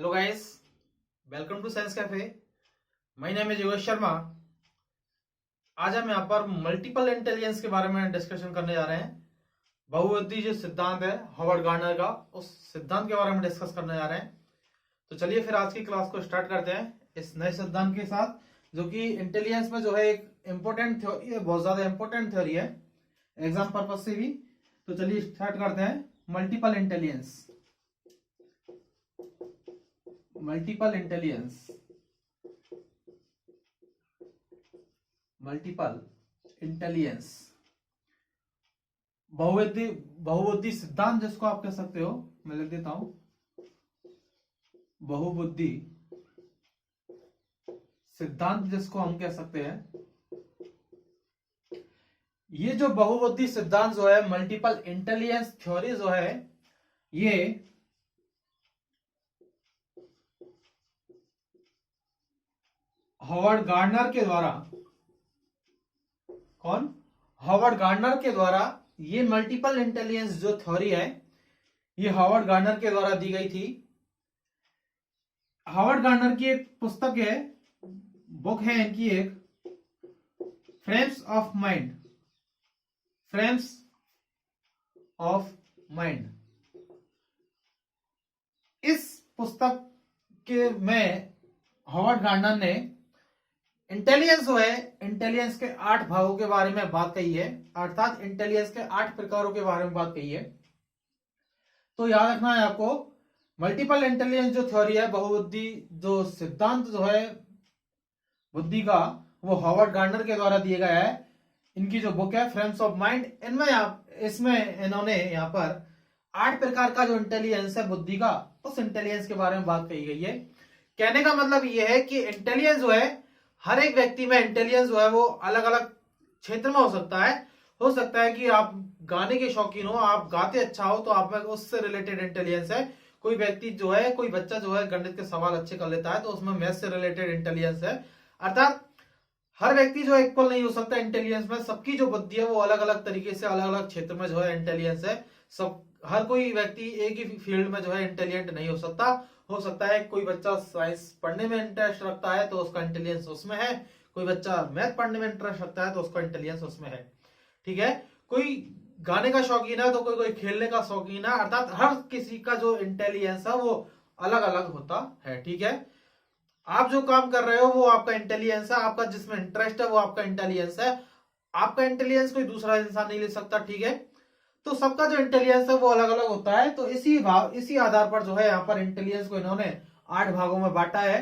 Hello guys, welcome to Science Cafe. My name is Yogesh Sharma. आज हम यहाँ पर मल्टीपल इंटेलिजेंस के बारे में डिस्कशन करने जा रहे हैं। बहुविधि जो सिद्धांत है हॉवर्ड गार्डनर का, उस सिद्धांत के बारे में डिस्कस करने जा रहे हैं। तो चलिए फिर आज की क्लास को स्टार्ट करते हैं इस नए सिद्धांत के साथ, जो कि इंटेलिजेंस में जो है एक इंपॉर्टेंट थ्योरी है, बहुत ज्यादा इंपॉर्टेंट थ्योरी है एग्जाम पर्पज से भी। तो चलिए स्टार्ट करते हैं। Multiple intelligence, multiple intelligence, multiple intelligence, बहुविधि बहुबुद्धि सिद्धांत जिसको आप कह सकते हो, मैं लिख देता हूं बहुबुद्धि सिद्धांत जिसको हम कह सकते हैं। ये जो बहुबुद्धि सिद्धांत जो है, मल्टीपल इंटेलिजेंस थ्योरी जो है, ये हॉवर्ड गार्डनर के द्वारा, कौन? हॉवर्ड गार्डनर के द्वारा ये मल्टीपल इंटेलिजेंस जो थ्योरी है, ये हॉवर्ड गार्डनर के द्वारा दी गई थी। हॉवर्ड गार्डनर की एक पुस्तक है, बुक है इनकी एक, frames of mind, frames of mind. इस पुस्तक के में हॉवर्ड गार्डनर ने इंटेलिजेंस जो है, इंटेलिजेंस के 8 भागों के बारे में बात कही है, अर्थात इंटेलिजेंस के 8 प्रकारों के बारे में बात कही है। तो याद रखना है आपको, मल्टीपल इंटेलिजेंस जो थ्योरी है, बहुबुद्धि जो सिद्धांत जो है बुद्धि का, वो हॉवर्ड गार्डनर के द्वारा दिया गया है। इनकी जो बुक है फ्रेम्स ऑफ माइंड, इसमें इन्होंने यहाँ पर 8 प्रकार का जो इंटेलिजेंस है बुद्धि का, उस इंटेलिजेंस के बारे में बात कही गई है। कहने का मतलब यह है कि इंटेलिजेंस जो है, हर एक व्यक्ति में इंटेलिजेंस जो है वो अलग अलग क्षेत्र में हो सकता है। हो सकता है कि आप गाने के शौकीन हो, आप गाते अच्छा हो, तो आप में उससे रिलेटेड इंटेलिजेंस है। कोई व्यक्ति जो है, कोई बच्चा जो है गणित के सवाल अच्छे कर लेता है, तो उसमें मैथ से रिलेटेड इंटेलिजेंस है। अर्थात हर व्यक्ति जो इक्वल नहीं हो सकता इंटेलिजेंस में। सबकी जो बुद्धि है वो अलग अलग तरीके से, अलग अलग क्षेत्र में जो है इंटेलिजेंस है। सब हर कोई व्यक्ति एक ही फील्ड में जो है इंटेलिजेंट नहीं हो सकता। हो सकता है कोई बच्चा साइंस पढ़ने में इंटरेस्ट रखता है तो उसका इंटेलिजेंस उसमें है, कोई बच्चा मैथ पढ़ने में इंटरेस्ट रखता है तो उसका इंटेलिजेंस उसमें है। ठीक है, कोई गाने का शौकीन है तो कोई खेलने का शौकीन है। अर्थात हर किसी का जो इंटेलिजेंस है वो अलग अलग होता है। ठीक है, आप जो काम कर रहे हो वो आपका इंटेलिजेंस है, आपका जिसमें इंटरेस्ट है वो आपका इंटेलिजेंस है। आपका इंटेलिजेंस कोई दूसरा इंसान नहीं ले सकता। ठीक है, तो सबका जो इंटेलिजेंस है वो अलग अलग होता है। तो इसी आधार पर जो है यहाँ पर इंटेलिजेंस को इन्होंने 8 भागों में बांटा है।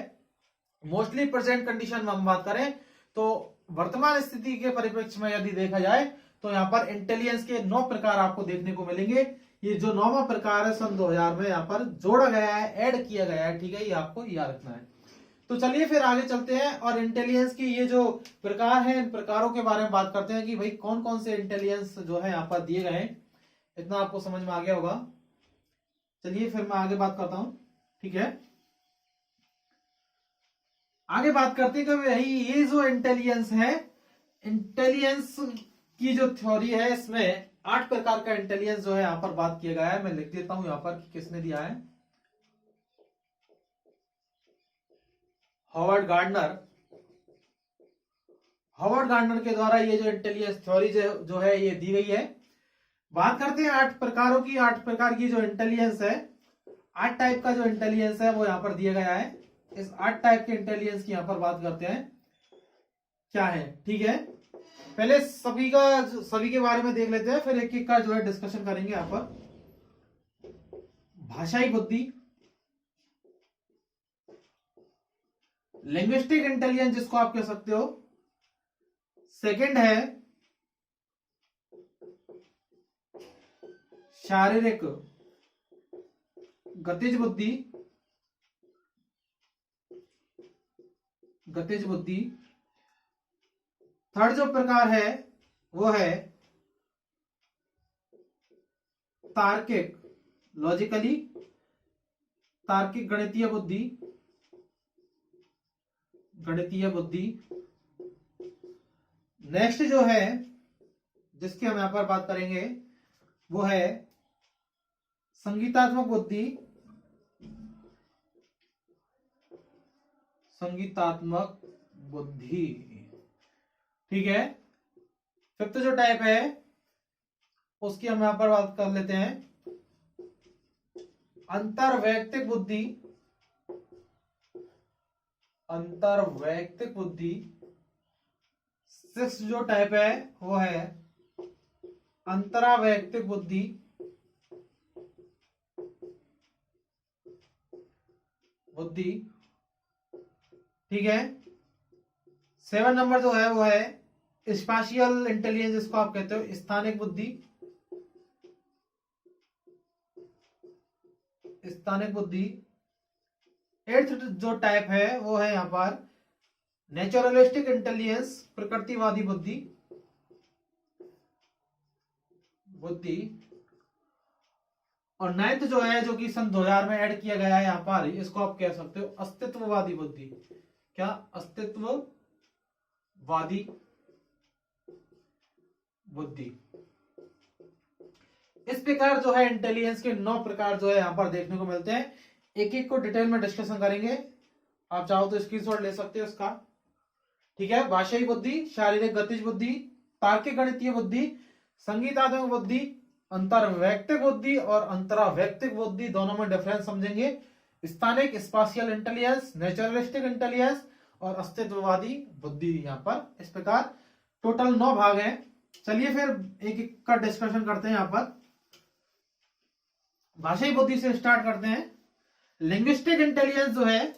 मोस्टली प्रेजेंट कंडीशन में हम बात करें तो वर्तमान स्थिति के परिप्रेक्ष्य में यदि देखा जाए तो यहाँ पर इंटेलिजेंस के 9 प्रकार आपको देखने को मिलेंगे। ये जो 9वां प्रकार है सन 2000 में यहाँ पर जोड़ा गया है, ऐड किया गया है। ठीक है, ये आपको याद रखना है। तो चलिए फिर आगे चलते हैं और इंटेलिजेंस की ये जो प्रकार है, इन प्रकारों के बारे में बात करते हैं कि भाई कौन कौन से इंटेलिजेंस जो है यहाँ पर दिए गए हैं। इतना आपको समझ में आ गया होगा। चलिए फिर मैं आगे बात करता हूं। ठीक है, आगे बात करते हैं कि भाई ये जो इंटेलिजेंस है, इंटेलिजेंस की जो थ्योरी है, इसमें 8 प्रकार का इंटेलिजेंस जो है यहां पर बात किया गया है। मैं लिख देता हूं यहां पर कि किसने दिया है। हॉवर्ड गार्डनर, हॉवर्ड गार्डनर के द्वारा ये जो इंटेलिजेंस थ्योरी जो है ये दी गई है। बात करते हैं 8 प्रकारों की। 8 प्रकार की जो इंटेलिजेंस है, 8 टाइप का जो इंटेलिजेंस है वो यहां पर दिया गया है। इस 8 टाइप के इंटेलिजेंस की यहां पर बात करते हैं क्या है। ठीक है, पहले सभी के बारे में देख लेते हैं, फिर एक एक का जो है डिस्कशन करेंगे यहां पर। भाषाई बुद्धि, लिंग्विस्टिक इंटेलिजेंस जिसको आप कह सकते हो। सेकंड है शारीरिक गतिज बुद्धि, गतिज बुद्धि। थर्ड जो प्रकार है वो है तार्किक, लॉजिकली, तार्किक गणितीय बुद्धि, गणितीय बुद्धि। नेक्स्ट जो है जिसकी हम यहां पर बात करेंगे वो है संगीतात्मक बुद्धि, संगीतात्मक बुद्धि। ठीक है, फिफ्थ जो टाइप है उसकी हम यहां पर बात कर लेते हैं, अंतरवैयक्तिक बुद्धि। अंतरवैयक्तिक बुद्धि। सिक्स जो टाइप है वो है अंतरावैयक्तिक बुद्धि। बुद्धि, ठीक है। 7 नंबर जो है वो है स्पेशियल इंटेलिजेंस, जिसको आप कहते हो स्थानिक बुद्धि। स्थानिक बुद्धि। 8th जो टाइप है वो है यहां पर नेचुरलिस्टिक इंटेलिजेंस, प्रकृतिवादी बुद्धि। बुद्धि। और 9th जो है, जो कि सन 2000 में ऐड किया गया है यहां पर, इसको आप कह सकते हो अस्तित्ववादी बुद्धि। क्या? अस्तित्ववादी बुद्धि। इस प्रकार जो है इंटेलिजेंस के 9 प्रकार जो है यहां पर देखने को मिलते हैं। एक एक को डिटेल में डिस्कशन करेंगे, आप चाहो तो स्क्रीनशॉट ले सकते हो इसका। ठीक है, भाषाई बुद्धि, शारीरिक गतिज बुद्धि, तार्किक गणितीय बुद्धि, संगीतात्मक बुद्धि, अंतरवैयक्तिक बुद्धि और अंतरावैयक्तिक बुद्धि, दोनों में डिफरेंस समझेंगे। स्थानिक स्पेशियल इंटेलिजेंस, नेचुरलिस्टिक इंटेलिजेंस और अस्तित्ववादी बुद्धि। यहां पर इस प्रकार टोटल 9 भाग हैं। चलिए फिर एक एक का डिस्कशन करते हैं। यहां पर भाषाई बुद्धि से स्टार्ट करते हैं। लिंग्विस्टिक इंटेलिजेंस जो है,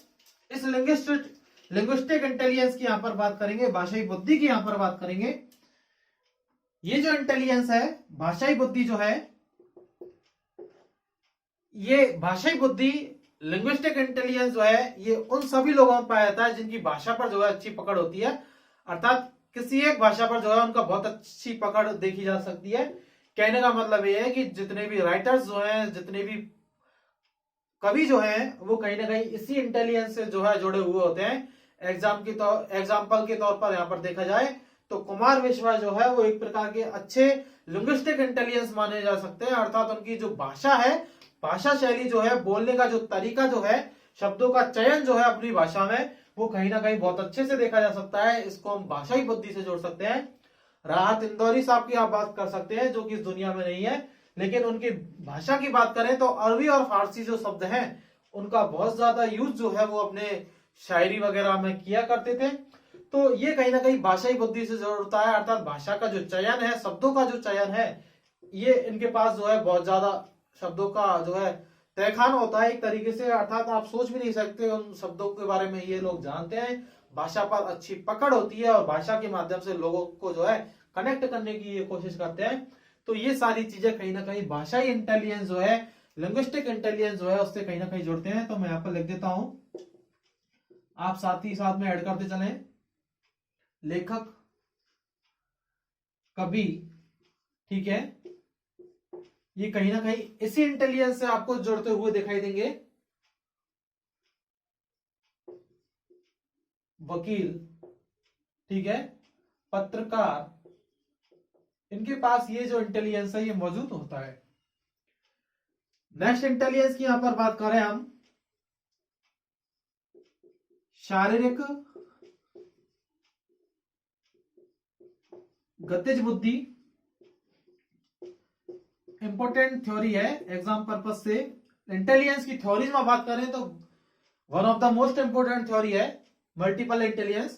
इस लिंग्विस्टिक इंटेलिजेंस की यहां पर बात करेंगे, भाषाई बुद्धि की यहां पर बात करेंगे। ये जो इंटेलिजेंस है, भाषाई बुद्धि जो है, ये भाषाई बुद्धि लिंग्विस्टिक इंटेलिजेंस जो है, ये उन सभी लोगों में पाया जाता है जिनकी भाषा पर जो है अच्छी पकड़ होती है। अर्थात किसी एक भाषा पर जो है उनका बहुत अच्छी पकड़ देखी जा सकती है। कहने का मतलब ये है कि जितने भी राइटर्स जो हैं, जितने भी कवि जो हैं, वो कहीं ना कहीं इसी इंटेलिजेंस से जो है जुड़े हुए होते हैं। एग्जाम्पल के तौर पर यहां पर देखा जाए तो कुमार विश्वास जो है वो एक प्रकार के अच्छे लिंग्विस्टिक इंटेलिजेंस माने जा सकते हैं। अर्थात उनकी जो भाषा है, भाषा शैली जो है, बोलने का जो तरीका जो है, शब्दों का चयन जो है अपनी भाषा में, वो कहीं ना कहीं बहुत अच्छे से देखा जा सकता है। इसको हम भाषाई बुद्धि से जोड़ सकते हैं। राहत इंदौरी साहब की आप बात कर सकते हैं, जो कि इस दुनिया में नहीं है, लेकिन उनकी भाषा की बात करें तो अरबी और फारसी जो शब्द हैं, उनका बहुत ज्यादा यूज जो है वो अपने शायरी वगैरह में किया करते थे। तो ये कहीं ना कहीं भाषाई बुद्धि से जोड़ता है। अर्थात भाषा का जो चयन है, शब्दों का जो चयन है, ये इनके पास जो है बहुत ज्यादा शब्दों का जो है तहखान होता है एक तरीके से। अर्थात आप सोच भी नहीं सकते उन शब्दों के बारे में, ये लोग जानते हैं, भाषा पर अच्छी पकड़ होती है और भाषा के माध्यम से लोगों को जो है कनेक्ट करने की ये कोशिश करते हैं। तो ये सारी चीजें कहीं ना कहीं भाषाई इंटेलिजेंस जो है, लिंग्विस्टिक इंटेलिजेंस जो है, उससे कहीं ना कहीं जुड़ते हैं। तो मैं यहां पर लिख देता हूं, आप साथ ही साथ में ऐड करते चलें। लेखक, कवि, ठीक है, ये कहीं ना कहीं इसी इंटेलिजेंस से आपको जुड़ते हुए दिखाई देंगे। वकील, ठीक है, पत्रकार, इनके पास ये जो इंटेलिजेंस है ये मौजूद होता है। नेक्स्ट इंटेलिजेंस की यहां पर बात करें हम, शारीरिक गतिज बुद्धि। इंपॉर्टेंट थ्योरी है एग्जाम पर्पज से। इंटेलिजेंस की थ्योरीज में बात करें तो one of the most important theory है मल्टीपल इंटेलिजेंस।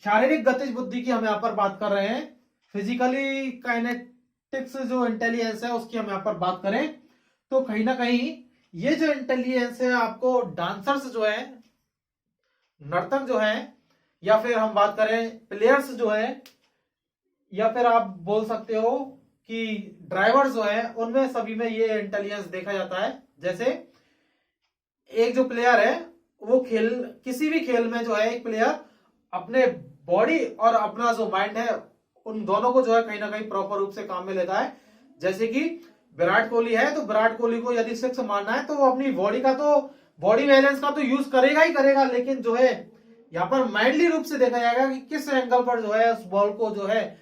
शारीरिक गतिज बुद्धि की हम यहां पर बात कर रहे हैं। फिजिकली काइनेटिक्स जो इंटेलिजेंस है उसकी हम यहां पर बात करें तो कहीं ना कहीं ये जो इंटेलिजेंस है, आपको डांसर्स जो है, नर्तक जो है, या फिर हम बात करें प्लेयर्स जो है, या फिर आप बोल सकते हो कि ड्राइवर्स जो है, उनमें सभी में ये इंटेलिजेंस देखा जाता है। जैसे एक जो प्लेयर है, वो किसी भी खेल में जो है एक प्लेयर अपने बॉडी और अपना जो माइंड है, उन दोनों को जो है कहीं ना कहीं प्रॉपर रूप से काम में लेता है। जैसे कि विराट कोहली है, तो विराट कोहली को यदि सिक्स मारना है तो वो अपनी बॉडी बैलेंस का तो यूज करेगा ही करेगा, लेकिन जो है यहाँ पर माइंडली रूप से देखा जाएगा कि किस एंगल पर जो है उस बॉल को जो है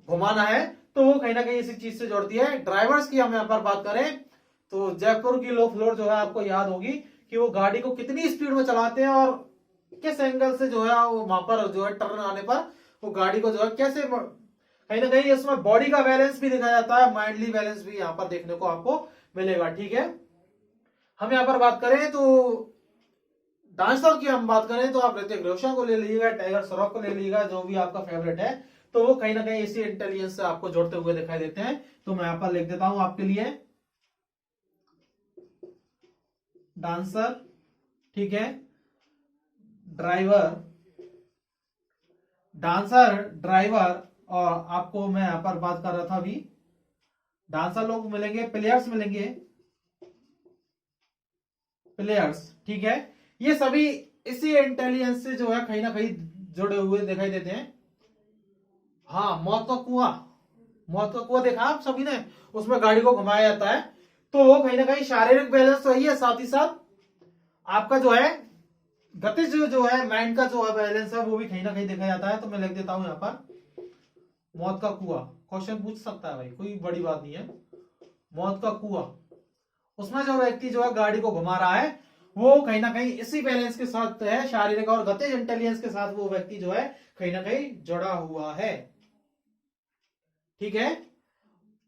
घुमाना है, तो वो कहीं ना कहीं इसी चीज से जोड़ती है। ड्राइवर्स की हम यहाँ पर बात करें तो जयपुर की लो फ्लोर जो है आपको याद होगी कि वो गाड़ी को कितनी स्पीड में चलाते हैं और किस एंगल से जो है वो वहां पर जो है टर्न आने पर वो गाड़ी को जो है कैसे, कहीं ना कहीं इसमें बॉडी का बैलेंस भी देखा जाता है, माइंडली बैलेंस भी यहाँ पर देखने को आपको मिलेगा। ठीक है, हम यहाँ पर बात करें तो डांसर की हम बात करें तो आप ऋतिक रोशन को ले लीजिएगा, टाइगर श्रॉफ को ले लीजिएगा, जो भी आपका फेवरेट है, तो वो कहीं ना कहीं इसी इंटेलिजेंस से आपको जोड़ते हुए दिखाई देते हैं। तो मैं यहाँ पर लिख देता हूं आपके लिए डांसर, ठीक है, ड्राइवर, डांसर, ड्राइवर, और आपको मैं यहां पर बात कर रहा था अभी, डांसर लोग मिलेंगे, प्लेयर्स मिलेंगे, प्लेयर्स, ठीक है, ये सभी इसी इंटेलिजेंस से जो है कहीं ना कहीं जुड़े हुए दिखाई देते हैं। हाँ, मौत का कुआं, मौत का कुआं देखा आप सभी ने, उसमें गाड़ी को घुमाया जाता है, तो वो कहीं ना कहीं शारीरिक बैलेंस तो ही है, साथ ही साथ आपका जो है गतिज जो है माइंड का जो है बैलेंस है वो भी कहीं ना कहीं देखा जाता है। तो मैं लिख देता हूं यहां पर मौत का कुआं, क्वेश्चन पूछ सकता है भाई, कोई बड़ी बात नहीं है। मौत का कुआं, उसमें जो व्यक्ति जो है गाड़ी को घुमा रहा है वो कहीं ना कहीं इसी बैलेंस के साथ है, शारीरिक और गतिज इंटेलिजेंस के साथ वो व्यक्ति जो है कहीं ना कहीं जुड़ा हुआ है। ठीक है,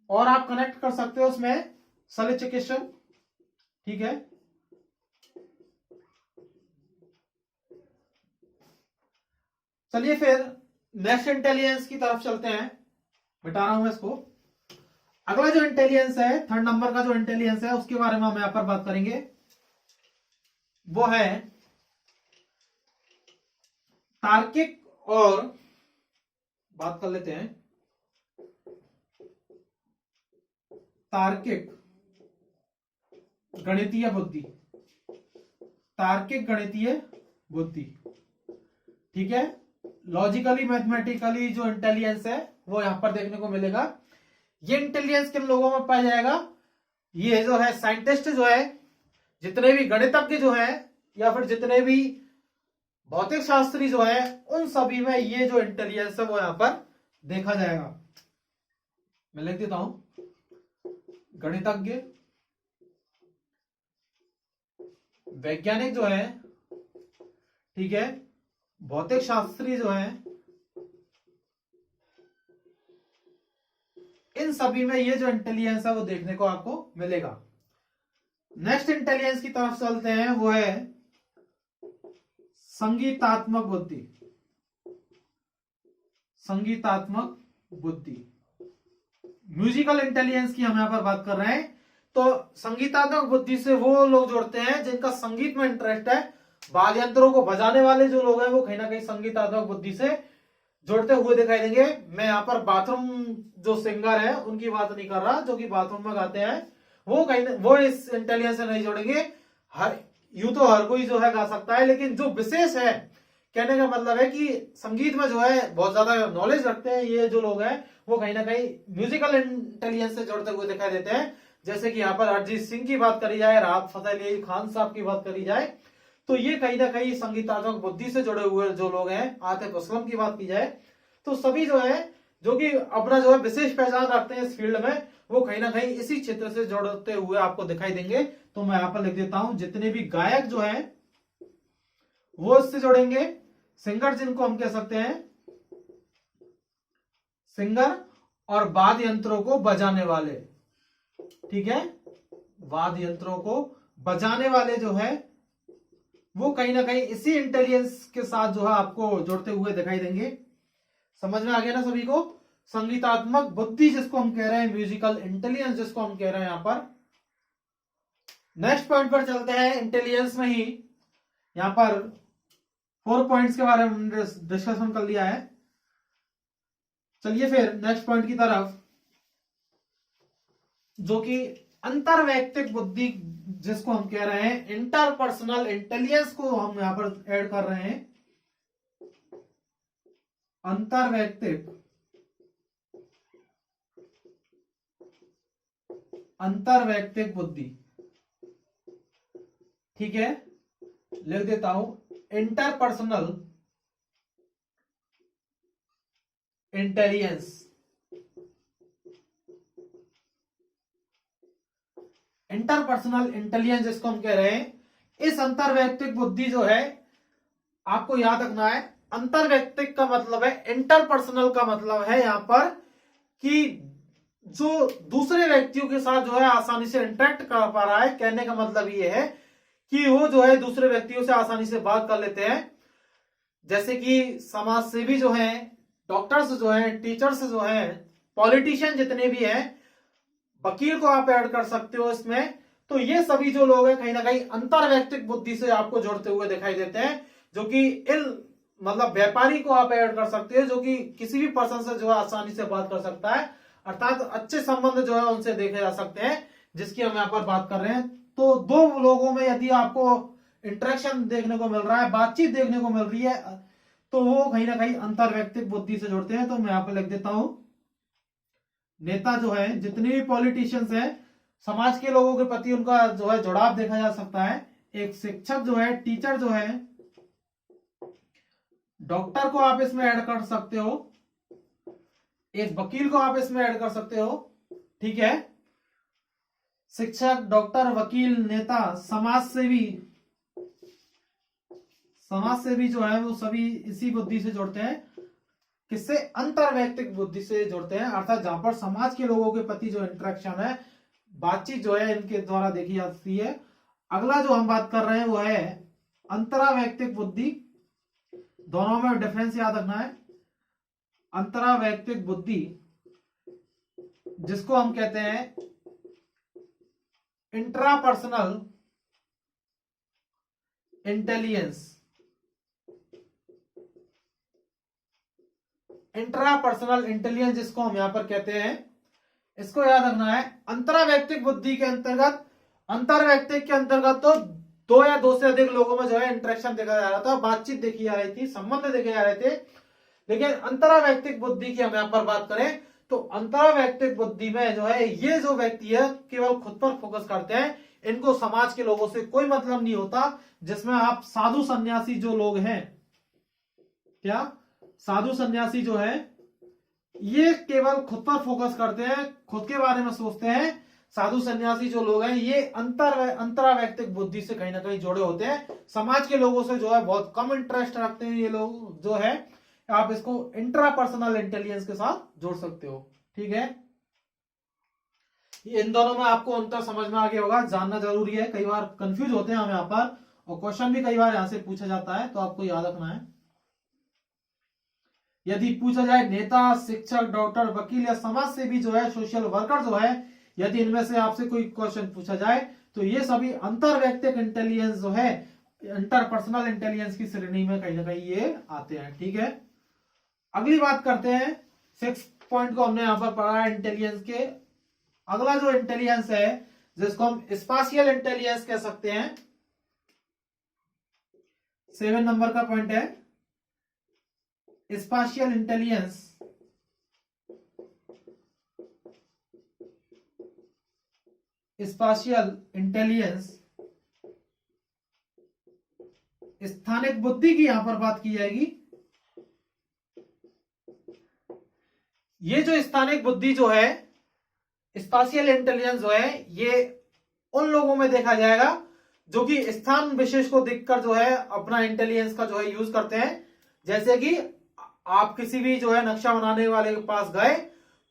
और आप कनेक्ट कर सकते हो उसमें शल्य चिकित्सक, ठीक है। चलिए फिर नेक्स्ट इंटेलिजेंस की तरफ चलते हैं, मिटा रहा हूं मैं इसको। अगला जो इंटेलिजेंस है, थर्ड नंबर का जो इंटेलिजेंस है, उसके बारे में हम यहां पर बात करेंगे, वो है तार्किक, और बात कर लेते हैं तार्किक गणितीय बुद्धि, तार्किक गणितीय बुद्धि, ठीक है। लॉजिकली मैथमेटिकली जो इंटेलिजेंस है वो यहां पर देखने को मिलेगा। ये इंटेलिजेंस किन लोगों में पाया जाएगा, ये जो है साइंटिस्ट जो है, जितने भी गणितज्ञ जो है, या फिर जितने भी भौतिक शास्त्री जो है, उन सभी में ये जो इंटेलिजेंस है वो यहां पर देखा जाएगा। मैं लिख देता हूं गणितज्ञ, वैज्ञानिक जो है, ठीक है, भौतिक शास्त्री जो है, इन सभी में ये जो इंटेलिजेंस है वो देखने को आपको मिलेगा। नेक्स्ट इंटेलिजेंस की तरफ चलते हैं, वो है संगीतात्मक बुद्धि, संगीतात्मक बुद्धि, म्यूजिकल इंटेलिजेंस की हम यहां पर बात कर रहे हैं। तो संगीतात्मक बुद्धि से वो लोग जोड़ते हैं जिनका संगीत में इंटरेस्ट है, वाद्य यंत्रों को बजाने वाले जो लोग हैं वो कहीं ना कहीं संगीतात्मक बुद्धि से जोड़ते हुए दिखाई देंगे। मैं यहाँ पर बाथरूम जो सिंगर है उनकी बात नहीं कर रहा, जो कि बाथरूम में गाते हैं, वो कहीं वो इस इंटेलिजेंस से नहीं जोड़ेंगे। हर यूं तो हर कोई जो है गा सकता है, लेकिन जो विशेष है, कहने का मतलब है कि संगीत में जो है बहुत ज्यादा नॉलेज रखते हैं ये जो लोग हैं, वो कहीं ना कहीं म्यूजिकल इंटेलिजेंस से जोड़ते हुए दिखाई देते हैं। जैसे कि यहाँ पर अरिजीत सिंह की बात करी जाए, राहत फतेह अली खान साहब की बात करी जाए, तो ये कहीं ना कहीं संगीतात्मक बुद्धि से जुड़े हुए जो लोग हैं। आतिफ असलम की बात की जाए तो सभी जो है, जो कि अपना जो है विशेष पहचान रखते हैं इस फील्ड में, वो कहीं ना कहीं इसी क्षेत्र से जोड़ते हुए आपको दिखाई देंगे। तो मैं यहां पर लिख देता हूं जितने भी गायक जो है वो इससे जोड़ेंगे, सिंगर जिनको हम कह सकते हैं सिंगर, और वाद्य यंत्रों को बजाने वाले, ठीक है, वाद्य यंत्रों को बजाने वाले जो है वो कहीं ना कहीं इसी इंटेलिजेंस के साथ जो है आपको जोड़ते हुए दिखाई देंगे। समझ में आ गया ना सभी को, संगीतात्मक बुद्धि जिसको हम कह रहे हैं, म्यूजिकल इंटेलिजेंस जिसको हम कह रहे हैं। यहां पर नेक्स्ट पॉइंट पर चलते हैं, इंटेलिजेंस में ही यहां पर 4 पॉइंट्स के बारे में डिस्कशन कर लिया है। चलिए फिर नेक्स्ट पॉइंट की तरफ, जो कि अंतर वैयक्तिक बुद्धि जिसको हम कह रहे हैं, इंटरपर्सनल इंटेलिजेंस को हम यहां पर ऐड कर रहे हैं। अंतर वैयक्तिक, अंतर वैयक्तिक बुद्धि, ठीक है, लिख देता हूं इंटरपर्सनल इंटेलिजेंस। इंटरपर्सनल इंटेलिजेंस जिसको हम कह रहे हैं, इस अंतर वैयक्तिक बुद्धि जो है आपको याद रखना है, अंतरवैयक्तिक का मतलब है, इंटरपर्सनल का मतलब है यहाँ पर कि जो दूसरे व्यक्तियों के साथ जो है आसानी से इंटरेक्ट कर पा रहा है। कहने का मतलब ये है कि वो जो है दूसरे व्यक्तियों से आसानी से बात कर लेते हैं। जैसे कि समाज सेवी जो है, डॉक्टर्स जो है, टीचर्स जो है, पॉलिटिशियन जितने भी हैं, वकील को आप ऐड कर सकते हो इसमें। तो ये सभी जो लोग हैं कहीं ना कहीं अंतरवैयक्तिक बुद्धि से आपको जोड़ते हुए दिखाई देते हैं। जो कि मतलब व्यापारी को आप ऐड कर सकते हो, जो कि किसी भी पर्सन से जो है आसानी से बात कर सकता है, अर्थात अच्छे संबंध जो है उनसे देखे जा सकते हैं, जिसकी हम यहाँ पर बात कर रहे हैं। तो दो लोगों में यदि आपको इंटरेक्शन देखने को मिल रहा है, बातचीत देखने को मिल रही है, तो वो कहीं ना कहीं अंतरवैयक्तिक बुद्धि से जुड़ते हैं। तो मैं यहाँ पर लिख देता हूं, नेता जो है, जितने भी पॉलिटिशियंस हैं, समाज के लोगों के प्रति उनका जो है जुड़ाव देखा जा सकता है। एक शिक्षक जो है, टीचर जो है, डॉक्टर को आप इसमें ऐड कर सकते हो, एक वकील को आप इसमें ऐड कर सकते हो। ठीक है, शिक्षक, डॉक्टर, वकील, नेता, समाज सेवी जो है वो सभी इसी बुद्धि से जुड़ते हैं। किससे? अंतरवैयक्तिक बुद्धि से जुड़ते हैं, अर्थात जहां पर समाज के लोगों के प्रति जो इंटरेक्शन है, बातचीत जो है इनके द्वारा देखी जाती है। अगला जो हम बात कर रहे हैं वो है अंतरावैयक्तिक बुद्धि। दोनों में डिफरेंस याद रखना है। अंतरावैयक्तिक बुद्धि जिसको हम कहते हैं इंट्रापर्सनल इंटेलिजेंस। इंट्रापर्सनल इंटेलिजेंस जिसको हम यहां पर कहते हैं, इसको याद रखना है। अंतरावैयक्तिक बुद्धि के अंतर्गत, अंतरवैयक्तिक के अंतर्गत तो दो या दो से अधिक लोगों में जो है इंटरेक्शन देखा जा रहा था, बातचीत देखी जा रही थी, संबंध देखे जा रहे थे। लेकिन अंतरावैयक्तिक बुद्धि की हम यहां पर बात करें तो अंतरावैयक्तिक बुद्धि में जो है ये जो व्यक्ति है केवल खुद पर फोकस करते हैं, इनको समाज के लोगों से कोई मतलब नहीं होता। जिसमें आप साधु सन्यासी जो लोग हैं, क्या साधु सन्यासी जो है ये केवल खुद पर फोकस करते हैं, खुद के बारे में सोचते हैं। साधु सन्यासी जो लोग हैं ये अंतरावैयक्तिक बुद्धि से कहीं ना कहीं जुड़े होते हैं, समाज के लोगों से जो है बहुत कम इंटरेस्ट रखते हैं ये लोग जो है। आप इसको इंट्रापर्सनल इंटेलिजेंस के साथ जोड़ सकते हो। ठीक है, इन दोनों में आपको अंतर समझ में आ गया होगा, जानना जरूरी है। कई बार कंफ्यूज होते हैं हम यहाँ पर, और क्वेश्चन भी कई बार यहां से पूछा जाता है, तो आपको याद रखना है। यदि पूछा जाए नेता, शिक्षक, डॉक्टर, वकील या समाज सेवी जो है, सोशल वर्कर जो है, यदि इनमें से आपसे कोई क्वेश्चन पूछा जाए तो ये सभी अंतरवैयक्तिक इंटेलिजेंस जो है, इंटरपर्सनल इंटेलिजेंस की श्रेणी में कहीं ना कहीं ये आते हैं। ठीक है, अगली बात करते हैं। 6 पॉइंट को हमने यहां पर पढ़ा है इंटेलिजेंस के। अगला जो इंटेलिजेंस है जिसको हम स्पाशियल इंटेलिजेंस कह सकते हैं, 7 नंबर का पॉइंट है स्पाशियल इंटेलिजेंस। स्पाशियल इंटेलिजेंस स्थानिक बुद्धि की यहां पर बात की जाएगी। ये जो स्थानिक बुद्धि जो है, स्पाशियल इंटेलिजेंस जो है, ये उन लोगों में देखा जाएगा जो कि स्थान विशेष को देखकर जो है अपना इंटेलिजेंस का जो है यूज करते हैं। जैसे कि आप किसी भी जो है नक्शा बनाने वाले के पास गए,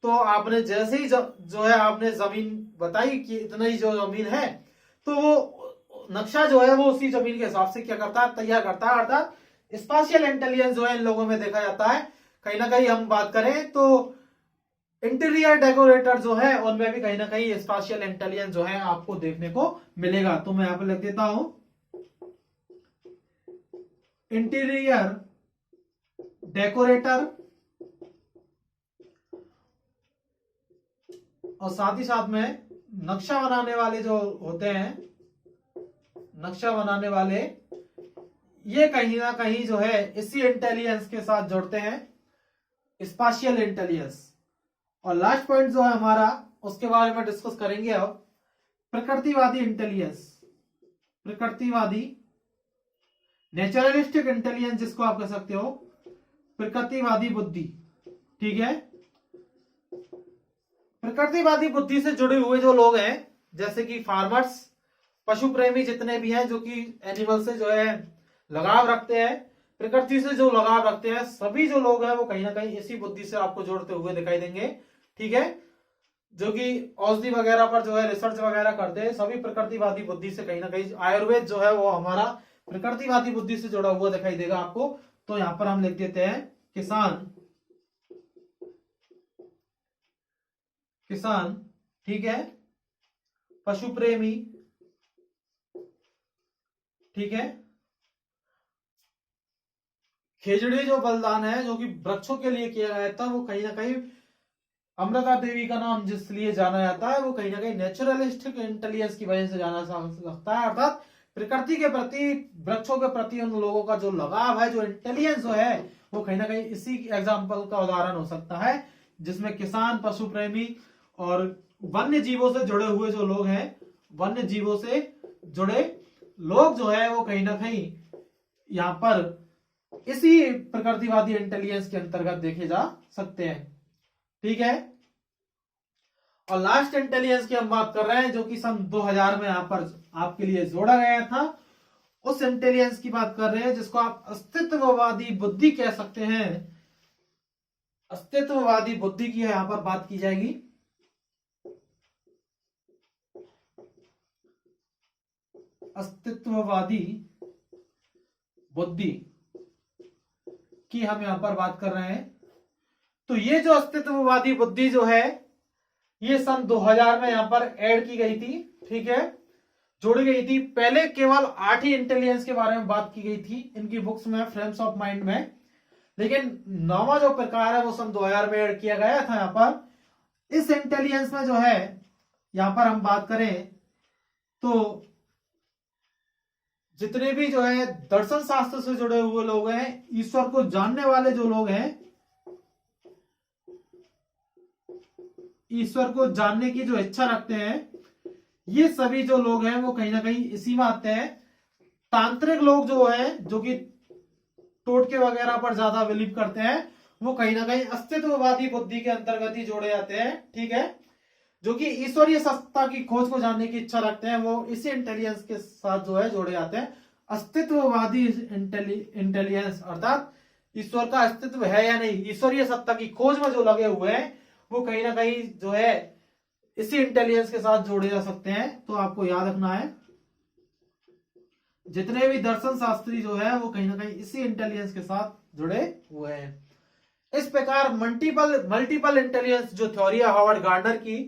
तो आपने जैसे ही जो है आपने जमीन बताई कि इतना ही जो जमीन है, तो वो नक्शा जो है वो उसी जमीन के हिसाब से क्या करता है, तैयार करता है। अर्थात स्पाशियल इंटेलिजेंस जो है इन लोगों में देखा जाता है। कहीं ना कहीं हम बात करें तो इंटीरियर डेकोरेटर जो है उनमें भी कहीं ना कहीं स्पाशियल इंटेलिजेंस जो है आपको देखने को मिलेगा। तो मैं यहां पर लिख देता हूं इंटीरियर डेकोरेटर, और साथ ही साथ में नक्शा बनाने वाले जो होते हैं, नक्शा बनाने वाले, ये कहीं ना कहीं जो है इसी इंटेलिजेंस के साथ जुड़ते हैं, स्पाशियल इंटेलिजेंस। और लास्ट पॉइंट जो है हमारा, उसके बारे में डिस्कस करेंगे अब, प्रकृतिवादी इंटेलिजेंस। प्रकृतिवादी, नेचुरलिस्टिक इंटेलिजेंस जिसको आप कह सकते हो, प्रकृतिवादी बुद्धि। ठीक है, प्रकृतिवादी बुद्धि से जुड़े हुए जो लोग हैं, जैसे कि फार्मर्स, पशु प्रेमी जितने भी हैं जो कि एनिमल से जो है लगाव रखते हैं, प्रकृति से जो लगाव रखते हैं सभी जो लोग हैं वो कहीं ना कहीं इसी बुद्धि से आपको जोड़ते हुए दिखाई देंगे। ठीक है, जो कि औषधि वगैरह पर जो है रिसर्च वगैरह करते हैं सभी प्रकृतिवादी बुद्धि से कहीं ना कहीं, आयुर्वेद जो है वो हमारा प्रकृतिवादी बुद्धि से जुड़ा हुआ दिखाई देगा आपको। तो यहां पर हम लिख देते हैं किसान, किसान, ठीक है, पशु प्रेमी, ठीक है, खेजड़ी जो बलिदान है जो कि वृक्षों के लिए किया गया था वो कहीं ना कहीं अमृता देवी का नाम जिस लिए जाना जाता है वो कहीं ना कहीं नेचुरलिस्टिक इंटेलिजेंस की वजह से जाना सकता है, अर्थात प्रकृति के प्रति, वृक्षों के प्रति उन लोगों का जो लगाव है, जो इंटेलिजेंस जो है वो कहीं ना कहीं इसी एग्जाम्पल का उदाहरण हो सकता है, जिसमें किसान, पशु प्रेमी और वन्य जीवों से जुड़े हुए जो लोग हैं, वन्य जीवों से जुड़े लोग जो है वो कहीं ना कहीं यहाँ पर इसी प्रकृतिवादी इंटेलिजेंस के अंतर्गत देखे जा सकते हैं। ठीक है, और लास्ट इंटेलिजेंस की हम बात कर रहे हैं जो कि सन 2000 में यहां पर आपके लिए जोड़ा गया था, उस इंटेलिजेंस की बात कर रहे हैं जिसको आप अस्तित्ववादी बुद्धि कह सकते हैं। अस्तित्ववादी बुद्धि की यहां पर बात की जाएगी। अस्तित्ववादी बुद्धि की हम यहां पर बात कर रहे हैं। तो ये जो अस्तित्ववादी बुद्धि जो है ये सन 2000 में यहां पर ऐड की गई थी। ठीक है, जोड़ी गई थी। पहले केवल 8 ही इंटेलिजेंस के बारे में बात की गई थी इनकी बुक्स में, फ्रेम्स ऑफ माइंड में, लेकिन 9वां जो प्रकार है वो सन 2000 में ऐड किया गया था। यहां पर इस इंटेलिजेंस में जो है यहां पर हम बात करें तो जितने भी जो है दर्शन शास्त्र से जुड़े हुए लोग हैं, ईश्वर को जानने वाले जो लोग हैं, ईश्वर को जानने की जो इच्छा रखते हैं, ये सभी जो लोग हैं वो कहीं ना कहीं इसी में आते हैं। तांत्रिक लोग जो हैं जो कि टोटके वगैरह पर ज्यादा बिलीव करते हैं वो कहीं ना कहीं अस्तित्ववादी बुद्धि के अंतर्गत ही जोड़े जाते हैं। ठीक है, जो कि ईश्वरीय सत्ता की खोज को जानने की इच्छा रखते हैं वो इसी इंटेलिजेंस के साथ जो है जोड़े जाते हैं। अस्तित्ववादी इंटेलिजेंस अर्थात ईश्वर का अस्तित्व है या नहीं, ईश्वरीय सत्ता की खोज में जो लगे हुए हैं वो कहीं ना कहीं जो है इसी इंटेलिजेंस के साथ जोड़े जा सकते हैं। तो आपको याद रखना है जितने भी दर्शन शास्त्री जो है वो कहीं ना कहीं इसी इंटेलिजेंस के साथ जुड़े हुए हैं। इस प्रकार मल्टीपल इंटेलिजेंस जो थ्योरी है हार्वर्ड गार्डनर की,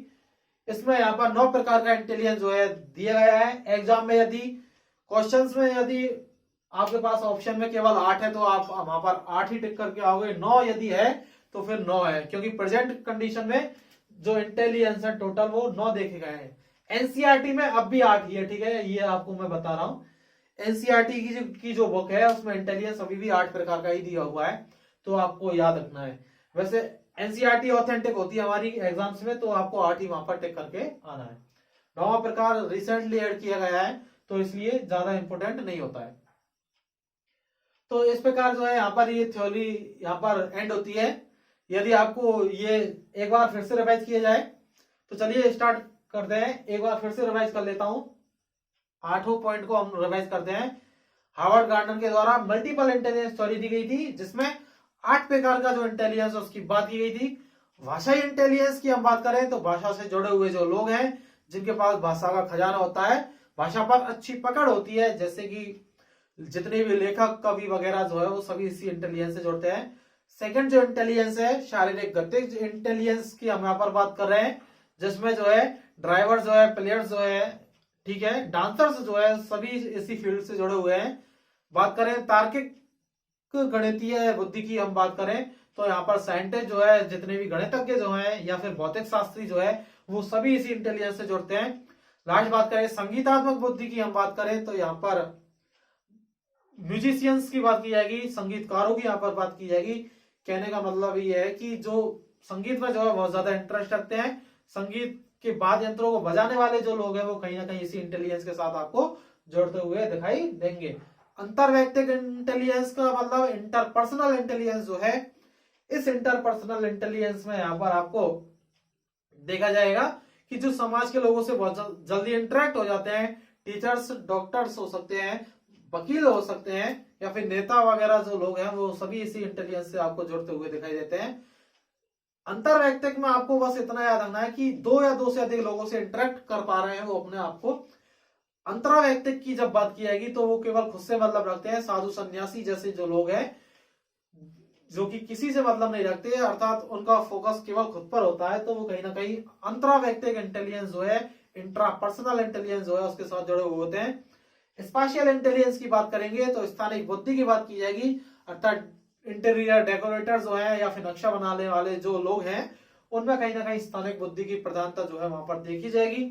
इसमें यहाँ पर 9 प्रकार का इंटेलिजेंस जो है दिया गया है। एग्जाम में यदि क्वेश्चंस में यदि आपके पास ऑप्शन में केवल 8 है तो आप वहां पर 8 ही टिक करके आओगे, 9 यदि है तो फिर 9 है, क्योंकि प्रेजेंट कंडीशन में जो इंटेलिजेंस है टोटल वो 9 देखे गए हैं। एनसीईआरटी में अब भी 8 ही है। ठीक है, ये आपको मैं बता रहा हूं, एनसीईआरटी की जो बुक है उसमें इंटेलिजेंस अभी भी 8 प्रकार का ही दिया हुआ है, तो आपको याद रखना है। वैसे एनसीईआरटी ऑथेंटिक होती है हमारी एग्जाम्स में, तो आपको 8 ही वहां पर टिक करके आना है। 9वां प्रकार रिसेंटली ऐड किया गया है तो इसलिए ज्यादा इंपोर्टेंट नहीं होता है। तो इस प्रकार जो है यहाँ पर ये थ्योरी यहाँ पर एंड होती है। यदि आपको ये एक बार फिर से रिवाइज किया जाए तो चलिए स्टार्ट करते हैं। एक बार फिर से रिवाइज कर लेता हूं, 8 पॉइंट को हम रिवाइज करते हैं। हार्वर्ड गार्डनर के द्वारा मल्टीपल इंटेलिजेंस थ्योरी दी गई थी जिसमें 8 प्रकार का जो इंटेलिजेंस उसकी बात की गई थी। भाषाई इंटेलिजेंस की हम बात करें तो भाषा से जुड़े हुए जो लोग हैं जिनके पास भाषा का खजाना होता है, भाषा पर अच्छी पकड़ होती है, जैसे कि जितने भी लेखक कवि वगैरह जो है वो सभी इसी इंटेलिजेंस से जुड़ते हैं। सेकंड जो इंटेलिजेंस है शारीरिक गतिज इंटेलिजेंस की हम यहाँ पर बात कर रहे हैं, जिसमें जो है ड्राइवर जो है, प्लेयर्स जो है, ठीक है, डांसर्स जो है, सभी इसी फील्ड से जुड़े हुए हैं। बात करें तार्किक गणितीय बुद्धि की हम बात करें तो यहाँ पर साइंटिस्ट जो है, जितने भी गणितज्ञ जो हैं या फिर भौतिक शास्त्री जो है वो सभी इसी इंटेलिजेंस से जुड़ते हैं। लास्ट बात करें संगीतात्मक बुद्धि की हम बात करें तो यहाँ पर म्यूजिशियंस की बात की जाएगी, संगीतकारों की यहाँ पर बात की जाएगी। कहने का मतलब ये है कि जो संगीत में जो है बहुत ज्यादा इंटरेस्ट रखते हैं, संगीत के बाद यंत्रों को बजाने वाले जो लोग हैं वो कहीं ना कहीं इसी इंटेलिजेंस के साथ आपको जोड़ते हुए दिखाई देंगे। अंतरवैयक्तिक इंटेलिजेंस का मतलब इंटरपर्सनल इंटेलिजेंस जो है, इस इंटरपर्सनल इंटेलिजेंस में यहाँ पर आपको देखा जाएगा कि जो समाज के लोगों से बहुत जल्दी इंटरेक्ट हो जाते हैं, टीचर्स, डॉक्टर्स हो सकते हैं, वकील हो सकते हैं या फिर नेता वगैरह जो लोग हैं वो सभी इसी इंटेलिजेंस से आपको जुड़ते हुए दिखाई देते हैं। अंतरवैयक्तिक में आपको बस इतना याद रखना है कि 2 या 2 से अधिक लोगों से इंटरेक्ट कर पा रहे हैं वो अपने आप को। अंतरवैयक्तिक की जब बात की जाएगी तो वो केवल खुद से मतलब रखते हैं। साधु सन्यासी जैसे जो लोग हैं जो कि किसी से मतलब नहीं रखते, अर्थात उनका फोकस केवल खुद पर होता है, तो वो कहीं ना कहीं अंतरवैयक्तिक इंटेलिजेंस जो है, इंट्रापर्सनल इंटेलिजेंस जो है उसके साथ जुड़े हुए होते हैं। स्पेशियल इंटेलिजेंस की बात करेंगे तो स्थानिक बुद्धि की बात की जाएगी, अर्थात इंटीरियर डेकोरेटर जो है या फिर नक्शा बनाने वाले जो लोग हैं उनमें कहीं ना कहीं स्थानिक बुद्धि की प्रधानता जो है वहां पर देखी जाएगी।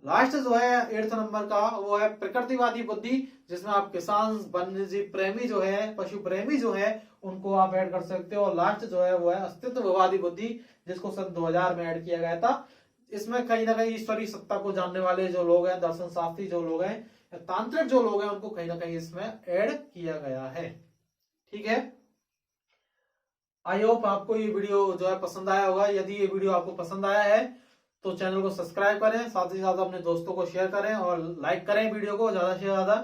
लास्ट जो है 8th नंबर का वो है प्रकृतिवादी बुद्धि, जिसमें आप किसान, वन्यजीव प्रेमी जो है, पशु प्रेमी जो है उनको आप ऐड कर सकते हो। और लास्ट जो है वो है अस्तित्ववादी बुद्धि, जिसको सन 2000 में ऐड किया गया था। इसमें कहीं ना कहीं ईश्वरीय सत्ता को जानने वाले जो लोग हैं, दर्शन शास्त्री जो लोग हैं, तांत्रिक जो लोग हैं, उनको कहीं ना कहीं इसमें ऐड किया गया है। ठीक है, आई होप आपको ये वीडियो जो है पसंद आया होगा। यदि ये वीडियो आपको पसंद आया है तो चैनल को सब्सक्राइब करें, साथ ही साथ अपने दोस्तों को शेयर करें और लाइक करें वीडियो को ज्यादा से ज्यादा।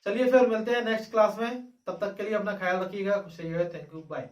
चलिए फिर मिलते हैं नेक्स्ट क्लास में, तब तक के लिए अपना ख्याल रखिएगा, खुश रहिएगा। Thank you, bye.